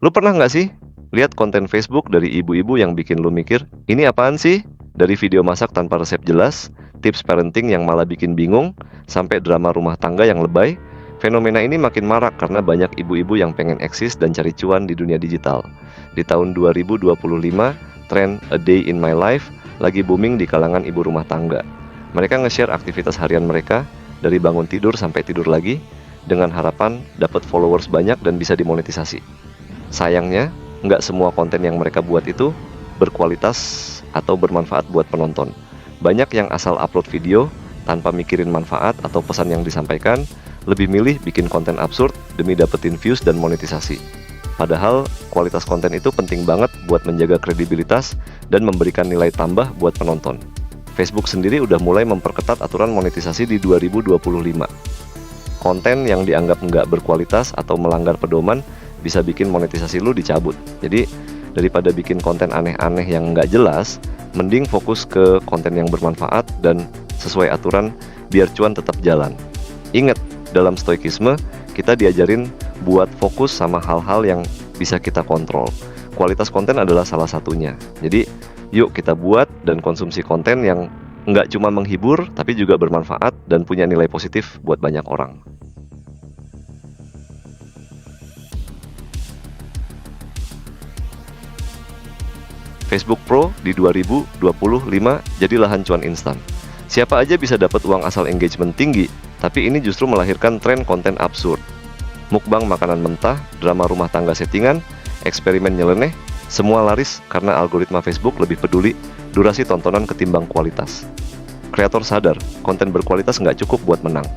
Lu pernah nggak sih lihat konten Facebook dari ibu-ibu yang bikin lu mikir, ini apaan sih? Dari video masak tanpa resep jelas, tips parenting yang malah bikin bingung, sampai drama rumah tangga yang lebay, fenomena ini makin marak karena banyak ibu-ibu yang pengen eksis dan cari cuan di dunia digital. Di tahun 2025, tren A Day in My Life lagi booming di kalangan ibu rumah tangga. Mereka nge-share aktivitas harian mereka, dari bangun tidur sampai tidur lagi, dengan harapan dapat followers banyak dan bisa dimonetisasi. Sayangnya, nggak semua konten yang mereka buat itu berkualitas atau bermanfaat buat penonton. Banyak yang asal upload video tanpa mikirin manfaat atau pesan yang disampaikan, lebih milih bikin konten absurd demi dapetin views dan monetisasi. Padahal kualitas konten itu penting banget buat menjaga kredibilitas dan memberikan nilai tambah buat penonton. Facebook sendiri udah mulai memperketat aturan monetisasi di 2025. Konten yang dianggap nggak berkualitas atau melanggar pedoman bisa bikin monetisasi lu dicabut. Jadi daripada bikin konten aneh-aneh yang nggak jelas, mending fokus ke konten yang bermanfaat dan sesuai aturan biar cuan tetap jalan. Ingat, dalam stoikisme kita diajarin buat fokus sama hal-hal yang bisa kita kontrol. Kualitas konten adalah salah satunya. Jadi yuk kita buat dan konsumsi konten yang nggak cuma menghibur tapi juga bermanfaat dan punya nilai positif buat banyak orang. Facebook Pro di 2025 jadi lahan cuan instan. Siapa aja bisa dapat uang asal engagement tinggi, tapi ini justru melahirkan tren konten absurd. Mukbang makanan mentah, drama rumah tangga settingan, eksperimen nyeleneh, semua laris karena algoritma Facebook lebih peduli durasi tontonan ketimbang kualitas. Kreator sadar, konten berkualitas nggak cukup buat menang.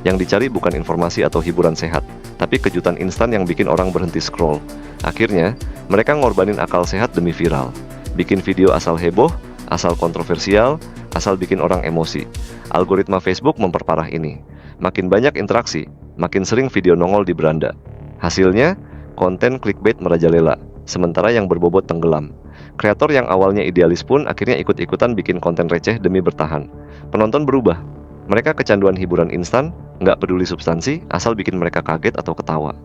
Yang dicari bukan informasi atau hiburan sehat, tapi kejutan instan yang bikin orang berhenti scroll. Akhirnya, mereka ngorbanin akal sehat demi viral. Bikin video asal heboh, asal kontroversial, asal bikin orang emosi. Algoritma Facebook memperparah ini. Makin banyak interaksi, makin sering video nongol di beranda. Hasilnya, konten clickbait merajalela, sementara yang berbobot tenggelam. Kreator yang awalnya idealis pun akhirnya ikut-ikutan bikin konten receh demi bertahan. Penonton berubah. Mereka kecanduan hiburan instan, nggak peduli substansi, asal bikin mereka kaget atau ketawa.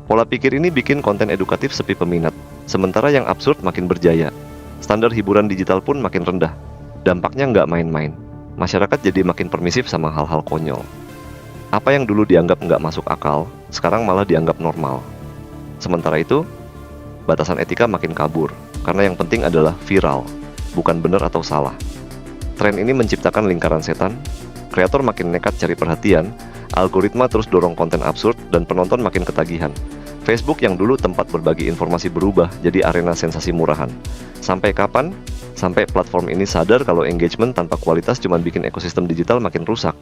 Pola pikir ini bikin konten edukatif sepi peminat, sementara yang absurd makin berjaya. Standar hiburan digital pun makin rendah. Dampaknya nggak main-main. Masyarakat jadi makin permisif sama hal-hal konyol. Apa yang dulu dianggap nggak masuk akal, sekarang malah dianggap normal. Sementara itu, batasan etika makin kabur, karena yang penting adalah viral, bukan benar atau salah. Tren ini menciptakan lingkaran setan, kreator makin nekat cari perhatian, algoritma terus dorong konten absurd, dan penonton makin ketagihan. Facebook yang dulu tempat berbagi informasi berubah jadi arena sensasi murahan. Sampai kapan? Sampai platform ini sadar kalau engagement tanpa kualitas cuma bikin ekosistem digital makin rusak.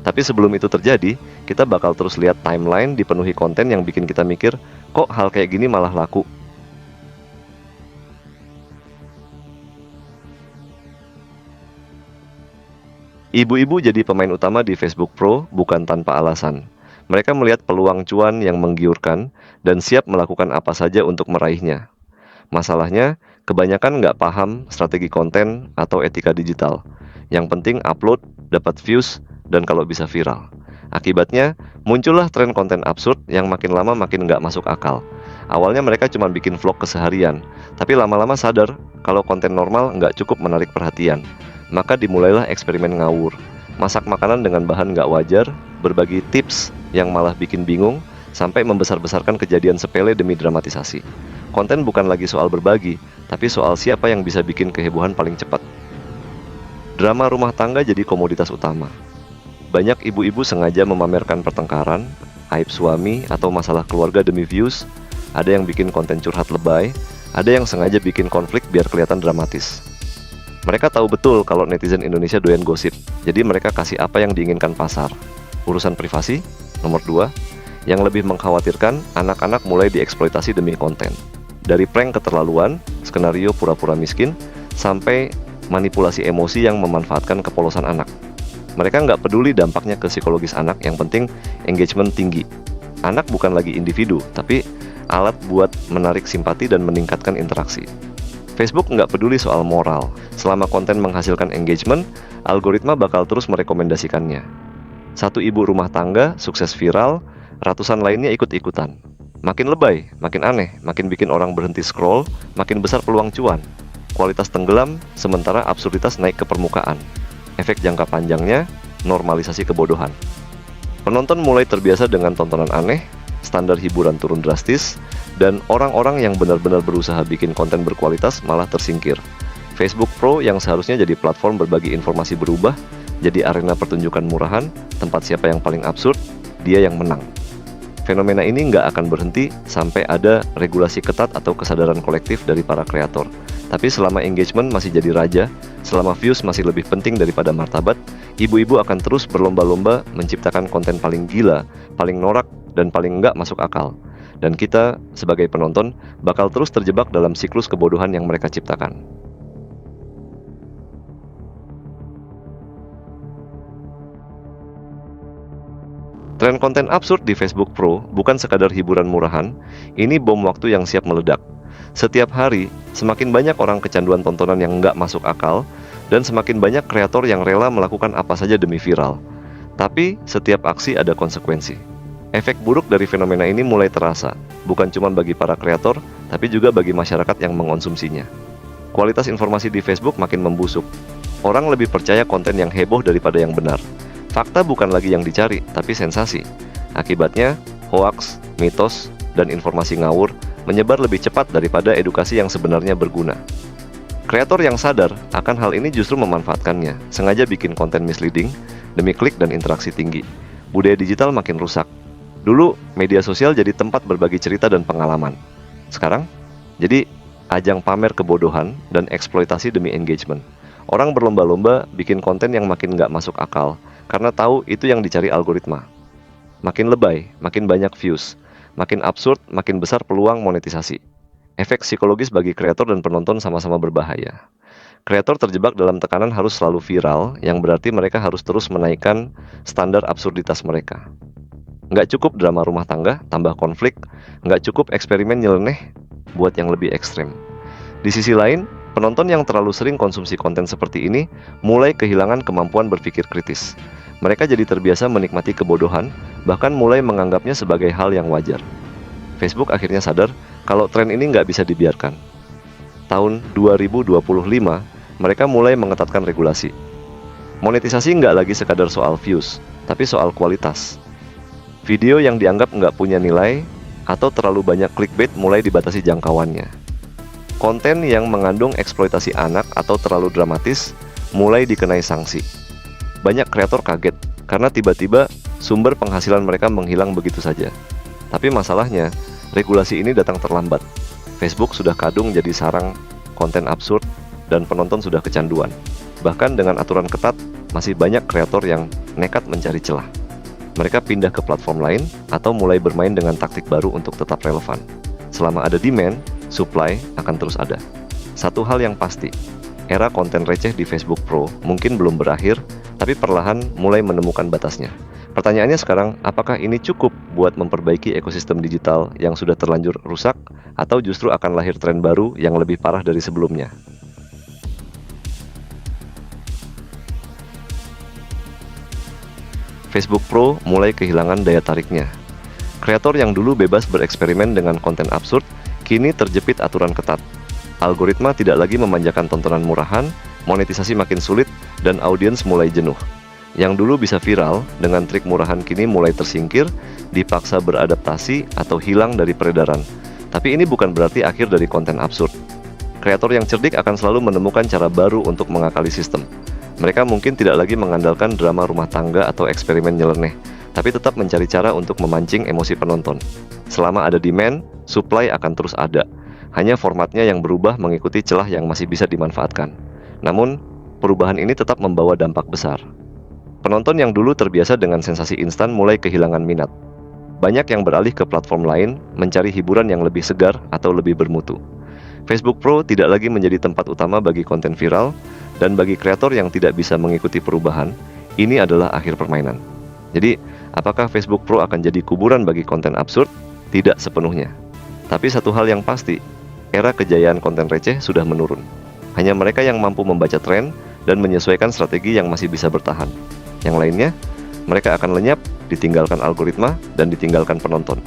Tapi sebelum itu terjadi, kita bakal terus lihat timeline dipenuhi konten yang bikin kita mikir, kok hal kayak gini malah laku? Ibu-ibu jadi pemain utama di Facebook Pro bukan tanpa alasan. Mereka melihat peluang cuan yang menggiurkan dan siap melakukan apa saja untuk meraihnya. Masalahnya, kebanyakan nggak paham strategi konten atau etika digital. Yang penting upload, dapat views, dan kalau bisa viral. Akibatnya, muncullah tren konten absurd yang makin lama makin nggak masuk akal. Awalnya mereka cuma bikin vlog keseharian, tapi lama-lama sadar kalau konten normal nggak cukup menarik perhatian. Maka dimulailah eksperimen ngawur. Masak makanan dengan bahan nggak wajar, berbagi tips yang malah bikin bingung, sampai membesar-besarkan kejadian sepele demi dramatisasi. Konten bukan lagi soal berbagi, tapi soal siapa yang bisa bikin kehebohan paling cepat. Drama rumah tangga jadi komoditas utama. Banyak ibu-ibu sengaja memamerkan pertengkaran, aib suami, atau masalah keluarga demi views. Ada yang bikin konten curhat lebay, ada yang sengaja bikin konflik biar kelihatan dramatis. Mereka tahu betul kalau netizen Indonesia doyan gosip, jadi mereka kasih apa yang diinginkan pasar. Urusan privasi, nomor 2, yang lebih mengkhawatirkan, anak-anak mulai dieksploitasi demi konten. Dari prank keterlaluan, skenario pura-pura miskin, sampai manipulasi emosi yang memanfaatkan kepolosan anak. Mereka nggak peduli dampaknya ke psikologis anak, yang penting engagement tinggi. Anak bukan lagi individu, tapi alat buat menarik simpati dan meningkatkan interaksi. Facebook nggak peduli soal moral. Selama konten menghasilkan engagement, algoritma bakal terus merekomendasikannya. Satu ibu rumah tangga sukses viral, ratusan lainnya ikut-ikutan. Makin lebay, makin aneh, makin bikin orang berhenti scroll, makin besar peluang cuan. Kualitas tenggelam, sementara absurditas naik ke permukaan. Efek jangka panjangnya, normalisasi kebodohan. Penonton mulai terbiasa dengan tontonan aneh, standar hiburan turun drastis, dan orang-orang yang benar-benar berusaha bikin konten berkualitas malah tersingkir. Facebook Pro yang seharusnya jadi platform berbagi informasi berubah, jadi arena pertunjukan murahan, tempat siapa yang paling absurd, dia yang menang. Fenomena ini nggak akan berhenti sampai ada regulasi ketat atau kesadaran kolektif dari para kreator. Tapi selama engagement masih jadi raja, selama views masih lebih penting daripada martabat, ibu-ibu akan terus berlomba-lomba menciptakan konten paling gila, paling norak, dan paling nggak masuk akal. Dan kita, sebagai penonton, bakal terus terjebak dalam siklus kebodohan yang mereka ciptakan. Tren konten absurd di Facebook Pro bukan sekadar hiburan murahan, ini bom waktu yang siap meledak. Setiap hari, semakin banyak orang kecanduan tontonan yang nggak masuk akal, dan semakin banyak kreator yang rela melakukan apa saja demi viral. Tapi, setiap aksi ada konsekuensi. Efek buruk dari fenomena ini mulai terasa, bukan cuma bagi para kreator, tapi juga bagi masyarakat yang mengonsumsinya. Kualitas informasi di Facebook makin membusuk. Orang lebih percaya konten yang heboh daripada yang benar. Fakta bukan lagi yang dicari, tapi sensasi. Akibatnya, hoaks, mitos, dan informasi ngawur menyebar lebih cepat daripada edukasi yang sebenarnya berguna. Kreator yang sadar akan hal ini justru memanfaatkannya, sengaja bikin konten misleading demi klik dan interaksi tinggi. Budaya digital makin rusak. Dulu, media sosial jadi tempat berbagi cerita dan pengalaman. Sekarang, jadi ajang pamer kebodohan dan eksploitasi demi engagement. Orang berlomba-lomba bikin konten yang makin nggak masuk akal, karena tahu itu yang dicari algoritma. Makin lebay, makin banyak views. Makin absurd, makin besar peluang monetisasi. Efek psikologis bagi kreator dan penonton sama-sama berbahaya. Kreator terjebak dalam tekanan harus selalu viral, yang berarti mereka harus terus menaikkan standar absurditas mereka. Nggak cukup drama rumah tangga, tambah konflik. Nggak cukup eksperimen nyeleneh, buat yang lebih ekstrem. Di sisi lain, penonton yang terlalu sering konsumsi konten seperti ini mulai kehilangan kemampuan berpikir kritis. Mereka jadi terbiasa menikmati kebodohan, bahkan mulai menganggapnya sebagai hal yang wajar. Facebook akhirnya sadar kalau tren ini nggak bisa dibiarkan. Tahun 2025, mereka mulai mengetatkan regulasi. Monetisasi nggak lagi sekadar soal views, tapi soal kualitas. Video yang dianggap nggak punya nilai atau terlalu banyak clickbait mulai dibatasi jangkauannya. Konten yang mengandung eksploitasi anak atau terlalu dramatis mulai dikenai sanksi. Banyak kreator kaget karena tiba-tiba sumber penghasilan mereka menghilang begitu saja. Tapi masalahnya, regulasi ini datang terlambat. Facebook sudah kadung jadi sarang konten absurd dan penonton sudah kecanduan. Bahkan dengan aturan ketat, masih banyak kreator yang nekat mencari celah. Mereka pindah ke platform lain atau mulai bermain dengan taktik baru untuk tetap relevan. Selama ada demand, supply akan terus ada. Satu hal yang pasti, era konten receh di Facebook Pro mungkin belum berakhir, tapi perlahan mulai menemukan batasnya. Pertanyaannya sekarang, apakah ini cukup buat memperbaiki ekosistem digital yang sudah terlanjur rusak, atau justru akan lahir tren baru yang lebih parah dari sebelumnya? Facebook Pro mulai kehilangan daya tariknya. Kreator yang dulu bebas bereksperimen dengan konten absurd, kini terjepit aturan ketat. Algoritma tidak lagi memanjakan tontonan murahan, monetisasi makin sulit, dan audiens mulai jenuh. Yang dulu bisa viral, dengan trik murahan kini mulai tersingkir, dipaksa beradaptasi, atau hilang dari peredaran. Tapi ini bukan berarti akhir dari konten absurd. Kreator yang cerdik akan selalu menemukan cara baru untuk mengakali sistem. Mereka mungkin tidak lagi mengandalkan drama rumah tangga atau eksperimen nyeleneh, tapi tetap mencari cara untuk memancing emosi penonton. Selama ada demand, supply akan terus ada. Hanya formatnya yang berubah mengikuti celah yang masih bisa dimanfaatkan. Namun, perubahan ini tetap membawa dampak besar. Penonton yang dulu terbiasa dengan sensasi instan mulai kehilangan minat. Banyak yang beralih ke platform lain, mencari hiburan yang lebih segar atau lebih bermutu. Facebook Pro tidak lagi menjadi tempat utama bagi konten viral, dan bagi kreator yang tidak bisa mengikuti perubahan, ini adalah akhir permainan. Jadi, apakah Facebook Pro akan jadi kuburan bagi konten absurd? Tidak sepenuhnya. Tapi satu hal yang pasti, era kejayaan konten receh sudah menurun. Hanya mereka yang mampu membaca tren dan menyesuaikan strategi yang masih bisa bertahan. Yang lainnya, mereka akan lenyap, ditinggalkan algoritma, dan ditinggalkan penonton.